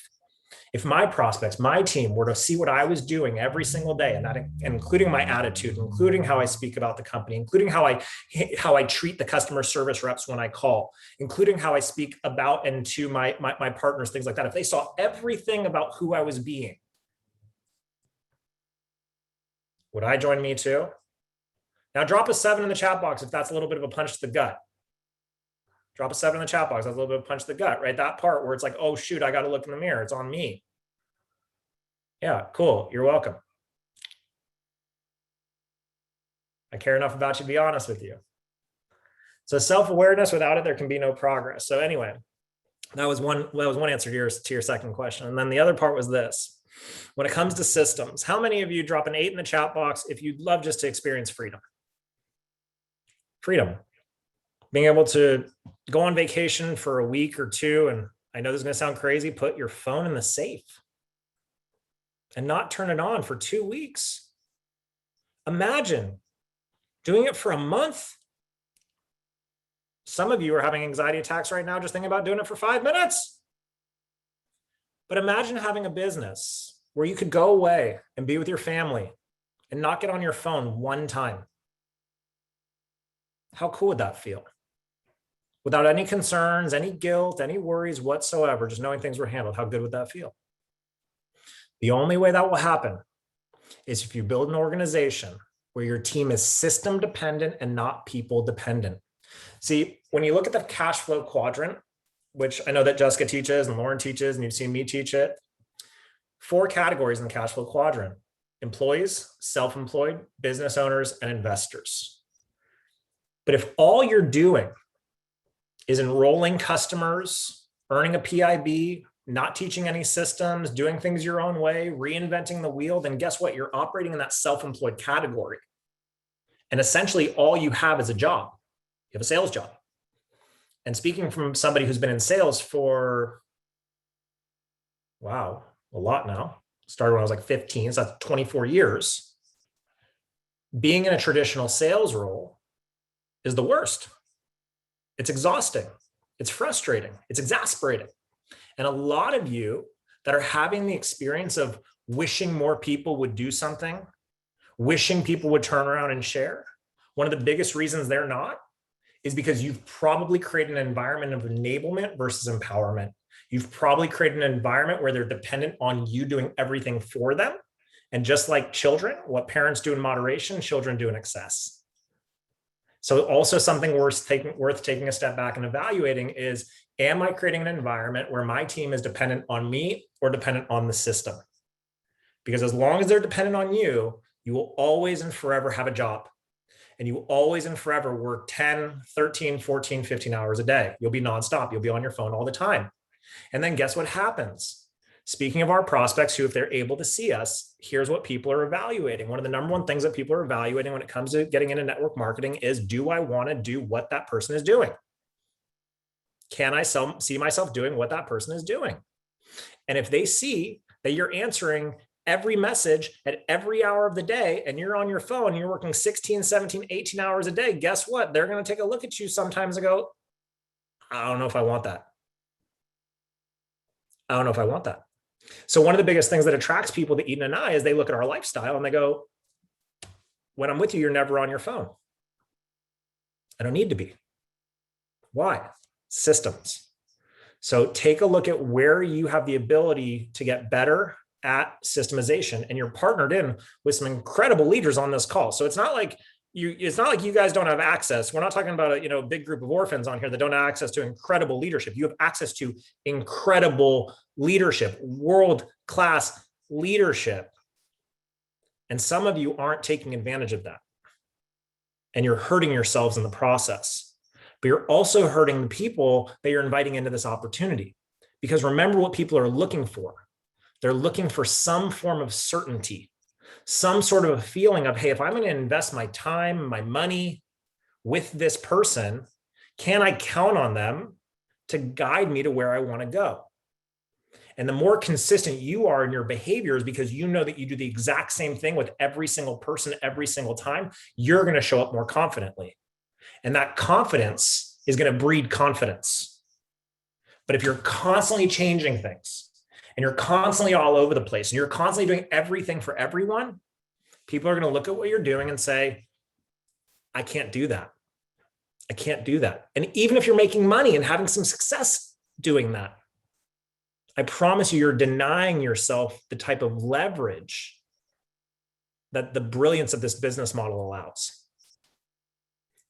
if my prospects, my team were to see what I was doing every single day, and that including my attitude, including how I speak about the company, including how I treat the customer service reps when I call, including how I speak about and to my partners, things like that. If they saw everything about who I was being, would I join me too? Now drop a 7 in the chat box if that's a little bit of a punch to the gut. Drop a 7 in the chat box. That's a little bit of a punch to the gut, right? That part where it's like, oh shoot, I got to look in the mirror. It's on me. Yeah, cool. You're welcome. I care enough about you to be honest with you. So self-awareness, without it, there can be no progress. So anyway, that was one answer to your second question. And then the other part was this. When it comes to systems, how many of you drop an 8 in the chat box if you'd love just to experience freedom? Freedom. Being able to go on vacation for a week or two, and I know this is going to sound crazy, put your phone in the safe and not turn it on for 2 weeks. Imagine doing it for a month. Some of you are having anxiety attacks right now just thinking about doing it for 5 minutes. But imagine having a business where you could go away and be with your family and not get on your phone one time. How cool would that feel? Without any concerns, any guilt, any worries whatsoever, just knowing things were handled, how good would that feel? The only way that will happen is if you build an organization where your team is system dependent and not people dependent. See, when you look at the cash flow quadrant, which I know that Jessica teaches and Lauren teaches, and you've seen me teach it, 4 categories in the cash flow quadrant: employees, self-employed, business owners, and investors. But if all you're doing is enrolling customers, earning a PIB, not teaching any systems, doing things your own way, reinventing the wheel, then guess what? You're operating in that self-employed category. And essentially all you have is a job. You have a sales job. And speaking from somebody who's been in sales for, wow, a lot now. Started when I was like 15, so that's 24 years. Being in a traditional sales role is the worst. It's exhausting. It's frustrating. It's exasperating. And a lot of you that are having the experience of wishing more people would do something, wishing people would turn around and share, one of the biggest reasons they're not is because you've probably created an environment of enablement versus empowerment. You've probably created an environment where they're dependent on you doing everything for them. And just like children, what parents do in moderation, children do in excess. So also something worth taking a step back and evaluating is, am I creating an environment where my team is dependent on me or dependent on the system? Because as long as they're dependent on you, you will always and forever have a job. And you will always and forever work 10, 13, 14, 15 hours a day. You'll be nonstop. You'll be on your phone all the time. And then guess what happens? Speaking of our prospects who, if they're able to see us, here's what people are evaluating. One of the number one things that people are evaluating when it comes to getting into network marketing is, do I want to do what that person is doing? Can I see myself doing what that person is doing? And if they see that you're answering every message at every hour of the day and you're on your phone, and you're working 16, 17, 18 hours a day, guess what? They're going to take a look at you sometimes and go, I don't know if I want that. I don't know if I want that. So one of the biggest things that attracts people to Eden and I is they look at our lifestyle and they go, when I'm with you, you're never on your phone. I don't need to be. Why? Systems. So take a look at where you have the ability to get better at systemization, and you're partnered in with some incredible leaders on this call. So it's not like you guys don't have access. We're not talking about a big group of orphans on here that don't have access to incredible leadership. You have access to incredible leadership, world-class leadership. And some of you aren't taking advantage of that. And you're hurting yourselves in the process. But you're also hurting the people that you're inviting into this opportunity. Because remember what people are looking for. They're looking for some form of certainty, some sort of a feeling of, hey, if I'm going to invest my time, my money with this person, can I count on them to guide me to where I want to go? And the more consistent you are in your behaviors, because you know that you do the exact same thing with every single person, every single time, you're going to show up more confidently. And that confidence is going to breed confidence. But if you're constantly changing things, and you're constantly all over the place, and you're constantly doing everything for everyone, people are going to look at what you're doing and say, I can't do that. I can't do that. And even if you're making money and having some success doing that, I promise you're denying yourself the type of leverage that the brilliance of this business model allows.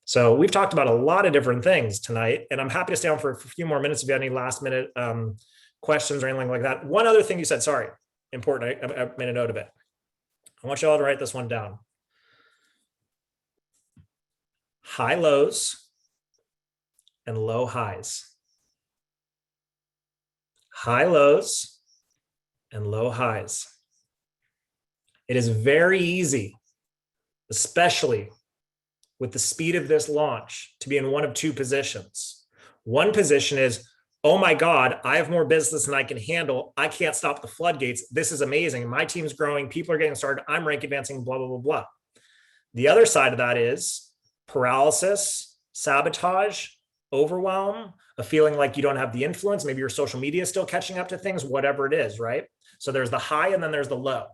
So we've talked about a lot of different things tonight, and I'm happy to stay on for a few more minutes if you have any last minute questions or anything like that. One other thing you said, sorry, important, I made a note of it. I want you all to write this one down. High lows and low highs. High lows and low highs. It is very easy, especially with the speed of this launch, to be in one of two positions. One position is, oh my God, I have more business than I can handle. I can't stop the floodgates. This is amazing. My team's growing. People are getting started. I'm rank advancing, blah, blah, blah, blah. The other side of that is paralysis, sabotage, overwhelm, a feeling like you don't have the influence. Maybe your social media is still catching up to things, whatever it is, right? So there's the high and then there's the low.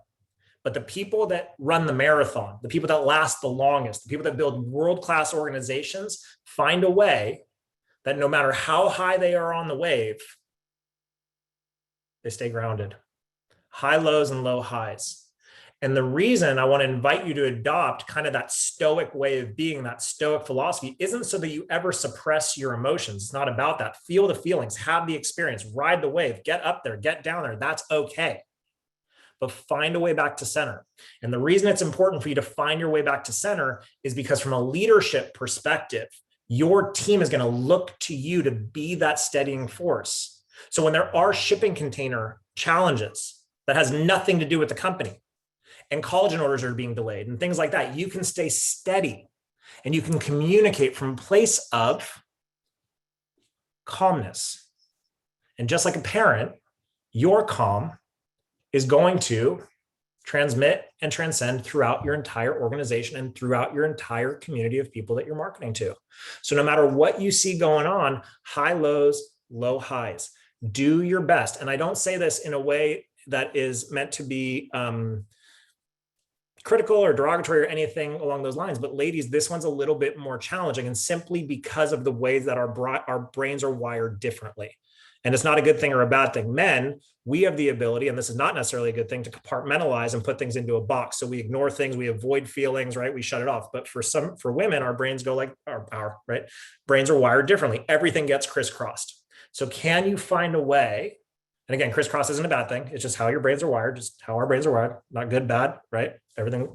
But the people that run the marathon, the people that last the longest, the people that build world-class organizations find a way that no matter how high they are on the wave, they stay grounded. High lows and low highs. And the reason I want to invite you to adopt kind of that stoic way of being, that stoic philosophy, isn't so that you ever suppress your emotions. It's not about that. Feel the feelings, have the experience, ride the wave, get up there, get down there. That's okay. But find a way back to center. And the reason it's important for you to find your way back to center is because from a leadership perspective, your team is going to look to you to be that steadying force. So when there are shipping container challenges that has nothing to do with the company, and collagen orders are being delayed and things like that, you can stay steady and you can communicate from a place of calmness. And just like a parent, your calm is going to transmit and transcend throughout your entire organization and throughout your entire community of people that you're marketing to. So no matter what you see going on, high lows, low highs, do your best. And I don't say this in a way that is meant to be critical or derogatory or anything along those lines. But ladies, this one's a little bit more challenging, and simply because of the ways that our brains are wired differently. And it's not a good thing or a bad thing. Men, we have the ability, and this is not necessarily a good thing, to compartmentalize and put things into a box. So we ignore things, we avoid feelings, right? We shut it off. But for women, our brains go like our right? Brains are wired differently. Everything gets crisscrossed. So can you find a way? And again, crisscross isn't a bad thing. It's just how your brains are wired, just how our brains are wired, not good, bad, right? Everything,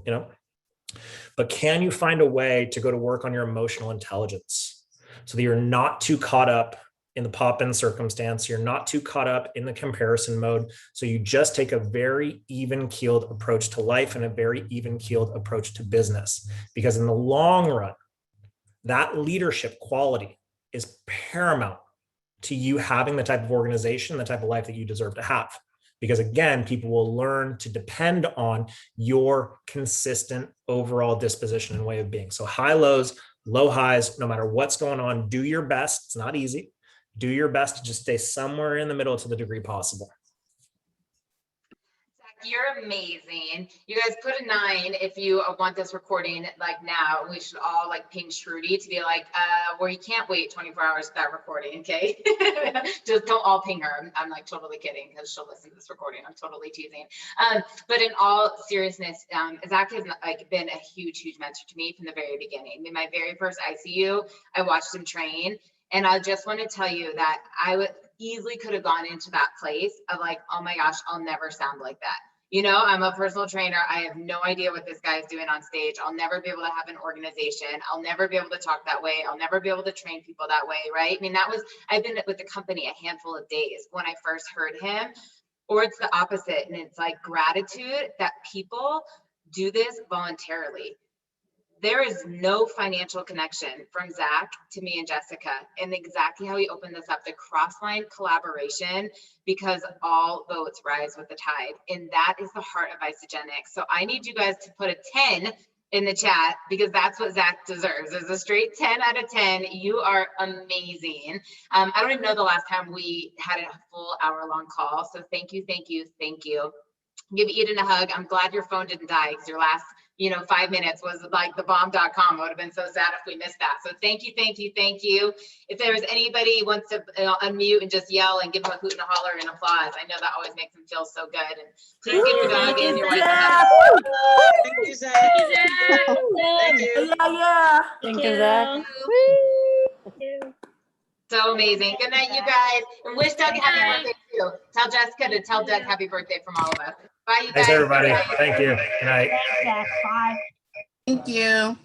but can you find a way to go to work on your emotional intelligence so that you're not too caught up in the pop-in circumstance, you're not too caught up in the comparison mode. So you just take a very even-keeled approach to life and a very even-keeled approach to business, because in the long run, that leadership quality is paramount to you having the type of organization, the type of life that you deserve to have. Because again, people will learn to depend on your consistent overall disposition and way of being. So high lows, low highs, no matter what's going on, do your best. It's not easy. Do your best to just stay somewhere in the middle to the degree possible. You're amazing. You guys put a 9 if you want this recording like now. We should all like ping Shruti to be like, well, you can't wait 24 hours for that recording, okay? Just don't all ping her. I'm like totally kidding because she'll listen to this recording. I'm totally teasing. But in all seriousness, Zach has like been a huge mentor to me from the very beginning. In my very first ICU, I watched him train. And I just want to tell you that I would easily could have gone into that place of like, oh my gosh, I'll never sound like that. I'm a personal trainer. I have no idea what this guy is doing on stage. I'll never be able to have an organization. I'll never be able to talk that way. I'll never be able to train people that way, right? I mean, I've been with the company a handful of days when I first heard him, or it's the opposite. And it's like gratitude that people do this voluntarily. There is no financial connection from Zach to me and Jessica, and exactly how he opened this up, the cross-line collaboration, because all boats rise with the tide. And that is the heart of IsaGenics. So I need you guys to put a 10 in the chat, because that's what Zach deserves. There's a straight 10 out of 10. You are amazing. I don't even know the last time we had a full hour-long call. So thank you. Give Eden a hug. I'm glad your phone didn't die, because your last 5 minutes was like the bomb.com. I would have been so sad if we missed that. So thank you. If there's anybody who wants to unmute and just yell and give them a hoot and a holler and applause, I know that always makes them feel so good. And please give your dog and your wife a hug. Thank you, Zach. Thank you. Yeah. Thank you, Zach. So amazing. Good night, you guys. And wish Doug happy birthday too. Tell Jessica to tell Doug happy birthday from all of us. Bye, you guys. Thanks, everybody. Thank you. Good night. Bye. Thank you.